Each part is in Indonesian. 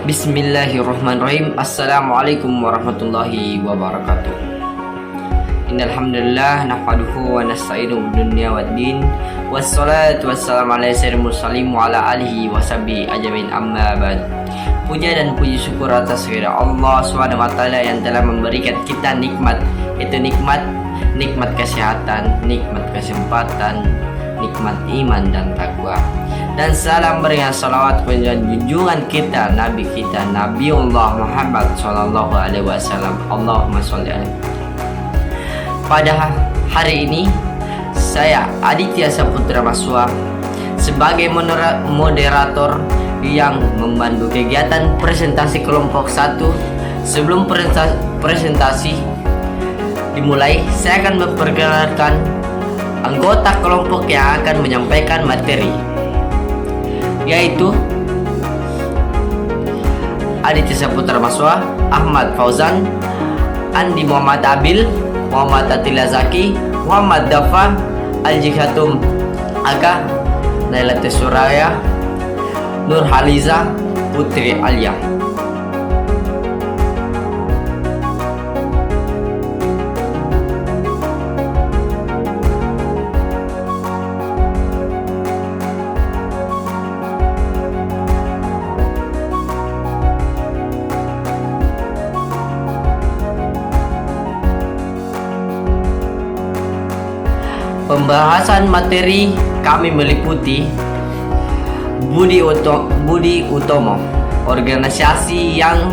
Bismillahirrahmanirrahim. Assalamualaikum warahmatullahi wabarakatuh. Innal hamdalillah nahmaduhu wa nasta'inuhu bidunya waddin wassalatu wassalamu ala sayyidil mursalin wa ala alihi washabihi ajmain amma ba'd. Puja dan puji syukur atas kehadirat Allah Subhanahu wa taala yang telah memberikan kita nikmat, yaitu nikmat kesehatan, nikmat kesempatan, nikmat iman dan takwa. Dan salam berikan salawat kepada junjungan kita, Nabi kita, Nabiullah Muhammad sallallahu alaihi wasallam. Allahumma sholli alaihi. Pada hari ini saya Aditya Saputra Maswa sebagai moderator yang membantu kegiatan presentasi kelompok 1. Sebelum presentasi dimulai, saya akan memperkenalkan anggota kelompok yang akan menyampaikan materi, yaitu Aditya Saputra Maswa, Ahmad Fauzan, Andi Muhammad Abil, Muhammad Atila Zaki, Muhammad Dafa, Al-Jikhatum Aga, Nailati Suraya, Nur Haliza, Putri Alia. Pembahasan materi kami meliputi Budi Utomo, organisasi yang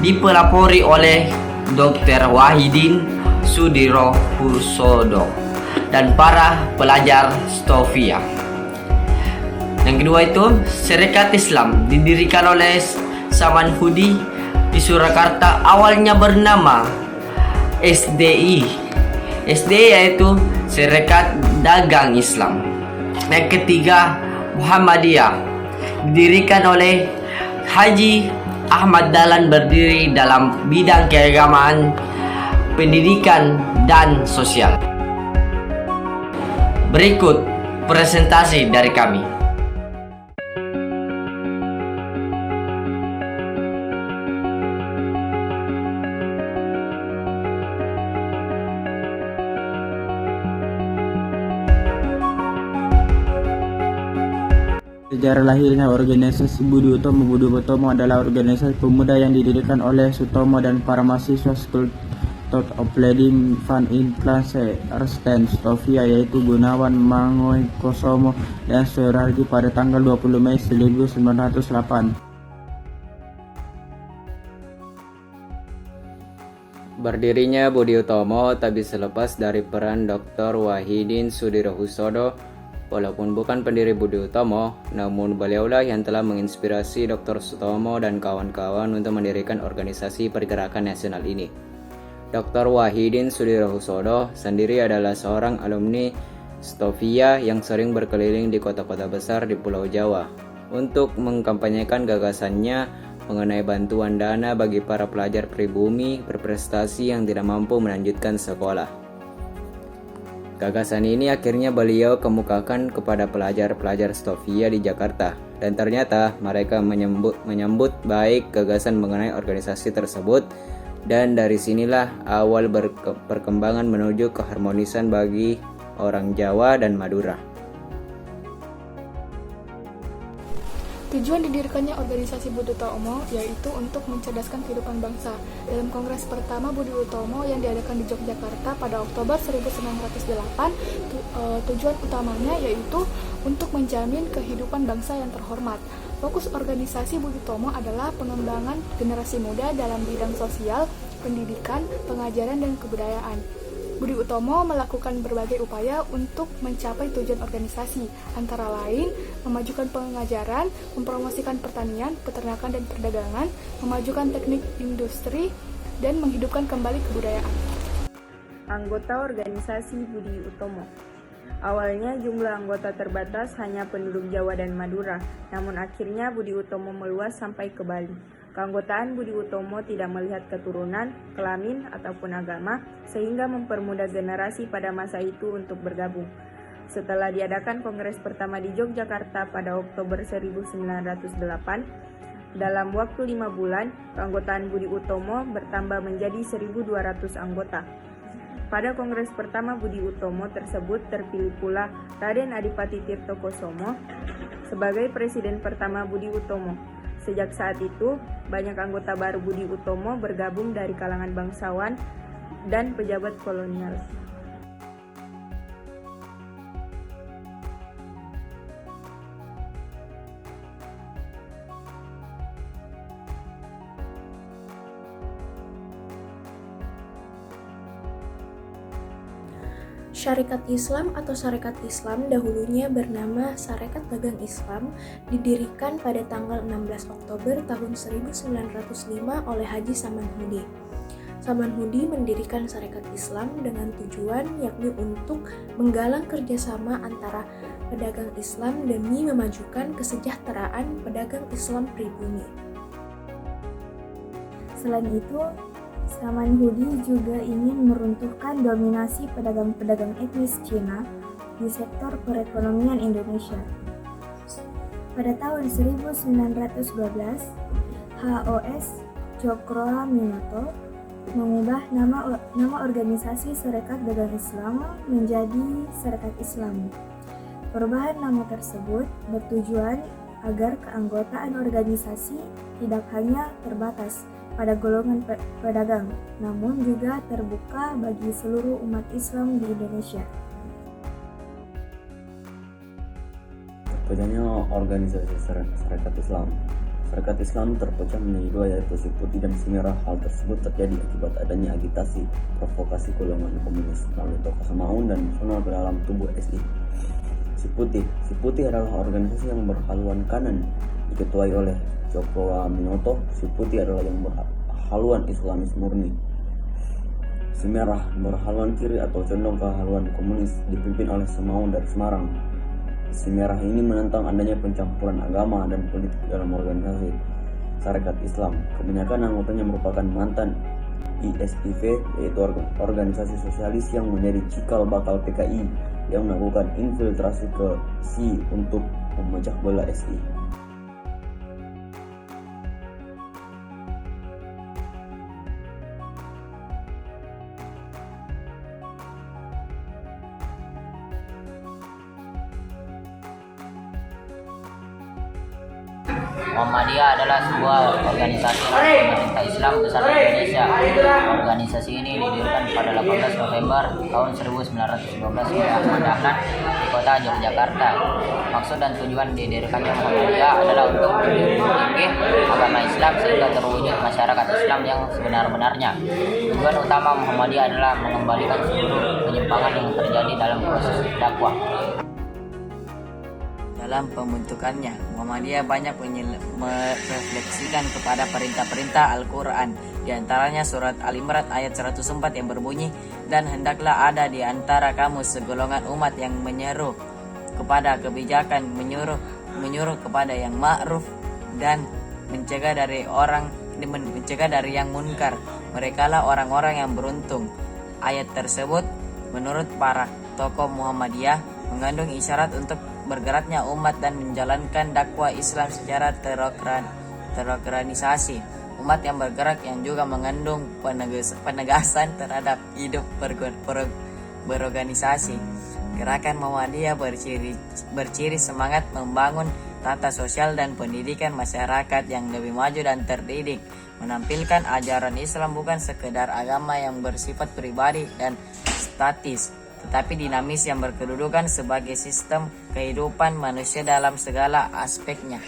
dipelopori oleh Dr. Wahidin Sudirohusodo dan para pelajar Stofia. Yang kedua itu Serikat Islam, didirikan oleh Saman Hudi di Surakarta, awalnya bernama SDI yaitu Serikat Dagang Islam. Yang ketiga Muhammadiyah, didirikan oleh Haji Ahmad Dahlan, berdiri dalam bidang keagamaan, pendidikan, dan sosial. Berikut presentasi dari kami. Sejarah lahirnya organisasi Budi Utomo. Budi Utomo adalah organisasi pemuda yang didirikan oleh Sutomo dan para mahasiswa School of Leading Fund in Classe Ersten Sofia, yaitu Gunawan, Mangoy, Kosomo, dan Surardi pada tanggal 20 Mei 1908. Berdirinya Budi Utomo tak bisa lepas dari peran Dr. Wahidin Sudirohusodo. Walaupun bukan pendiri Budi Utomo, namun beliaulah yang telah menginspirasi Dr. Sutomo dan kawan-kawan untuk mendirikan organisasi pergerakan nasional ini. Dr. Wahidin Sudirohusodo sendiri adalah seorang alumni Stofia yang sering berkeliling di kota-kota besar di Pulau Jawa untuk mengkampanyekan gagasannya mengenai bantuan dana bagi para pelajar pribumi berprestasi yang tidak mampu melanjutkan sekolah. Gagasan ini akhirnya beliau kemukakan kepada pelajar-pelajar Stofia di Jakarta, dan ternyata mereka menyambut baik gagasan mengenai organisasi tersebut, dan dari sinilah awal perkembangan menuju keharmonisan bagi orang Jawa dan Madura. Tujuan didirikannya organisasi Budi Utomo yaitu untuk mencerdaskan kehidupan bangsa. Dalam kongres pertama Budi Utomo yang diadakan di Yogyakarta pada Oktober 1908, tujuan utamanya yaitu untuk menjamin kehidupan bangsa yang terhormat. Fokus organisasi Budi Utomo adalah pengembangan generasi muda dalam bidang sosial, pendidikan, pengajaran, dan kebudayaan. Budi Utomo melakukan berbagai upaya untuk mencapai tujuan organisasi, antara lain memajukan pengajaran, mempromosikan pertanian, peternakan, dan perdagangan, memajukan teknik industri, dan menghidupkan kembali kebudayaan. Anggota organisasi Budi Utomo. Awalnya jumlah anggota terbatas hanya penduduk Jawa dan Madura, namun akhirnya Budi Utomo meluas sampai ke Bali. Keanggotaan Budi Utomo tidak melihat keturunan, kelamin, ataupun agama, sehingga mempermudah generasi pada masa itu untuk bergabung. Setelah diadakan kongres pertama di Yogyakarta pada Oktober 1908, dalam waktu 5 bulan, keanggotaan Budi Utomo bertambah menjadi 1.200 anggota. Pada kongres pertama Budi Utomo tersebut terpilih pula Raden Adipati Tirto Kosomo sebagai presiden pertama Budi Utomo. Sejak saat itu, banyak anggota baru Budi Utomo bergabung dari kalangan bangsawan dan pejabat kolonial. Syarikat Islam atau Sarekat Islam dahulunya bernama Sarekat Dagang Islam, didirikan pada tanggal 16 Oktober tahun 1905 oleh Haji Samanhudi. Samanhudi mendirikan Sarekat Islam dengan tujuan yakni untuk menggalang kerjasama antara pedagang Islam demi memajukan kesejahteraan pedagang Islam pribumi. Selain itu, Samanhudi juga ingin meruntuhkan dominasi pedagang-pedagang etnis Cina di sektor perekonomian Indonesia. Pada tahun 1912, HOS Cokroaminoto mengubah nama organisasi Sarekat Dagang Islam menjadi Sarekat Islam. Perubahan nama tersebut bertujuan agar keanggotaan organisasi tidak hanya terbatas pada golongan pedagang, namun juga terbuka bagi seluruh umat Islam di Indonesia. Terpecahnya organisasi Sarekat Islam. Sarekat Islam terpecah menjadi dua, yaitu Si Putih dan Si Merah. Hal tersebut terjadi akibat adanya agitasi provokasi golongan komunis melalui tokoh Samaun dan nasional ke dalam tubuh SI. Si Putih adalah organisasi yang berhaluan kanan, diketuai oleh Cokroaminoto. Si Putih adalah yang berhaluan Islamis murni. Si Merah berhaluan kiri atau condong ke haluan komunis, dipimpin oleh Samaun dari Semarang. Si Merah ini menentang adanya pencampuran agama dan politik dalam organisasi Sarekat Islam. Kebanyakan anggotanya merupakan mantan ISIV, yaitu organisasi sosialis yang menjadi cikal bakal PKI yang melakukan infiltrasi ke SI untuk memecah belah SI. Muhammadiyah adalah sebuah organisasi pemerintah Islam besar di Indonesia. Organisasi ini didirikan pada 18 November tahun 1912 oleh Ahmad Dahlan di kota Yogyakarta. Maksud dan tujuan didirikannya Muhammadiyah adalah untuk meninggi agama Islam sehingga terwujud masyarakat Islam yang sebenar-benarnya. Tujuan utama Muhammadiyah adalah mengembalikan seluruh penyimpangan yang terjadi dalam proses dakwah. Dalam pembentukannya, Muhammadiyah banyak merefleksikan kepada perintah-perintah Al-Quran, di antaranya surat Al-Imran ayat 104 yang berbunyi, "Dan hendaklah ada di antara kamu segolongan umat yang menyeru kepada kebijakan, menyuruh kepada yang ma'ruf dan mencegah dari yang munkar. Merekalah orang-orang yang beruntung." Ayat tersebut menurut para tokoh Muhammadiyah mengandung isyarat untuk bergeraknya umat dan menjalankan dakwah Islam secara terorganisasi. Umat yang bergerak yang juga mengandung penegasan terhadap hidup berorganisasi. Gerakan Muhammadiyah berciri semangat membangun tata sosial dan pendidikan masyarakat yang lebih maju dan terdidik, menampilkan ajaran Islam bukan sekedar agama yang bersifat pribadi dan statis, tetapi dinamis yang berkedudukan sebagai sistem kehidupan manusia dalam segala aspeknya.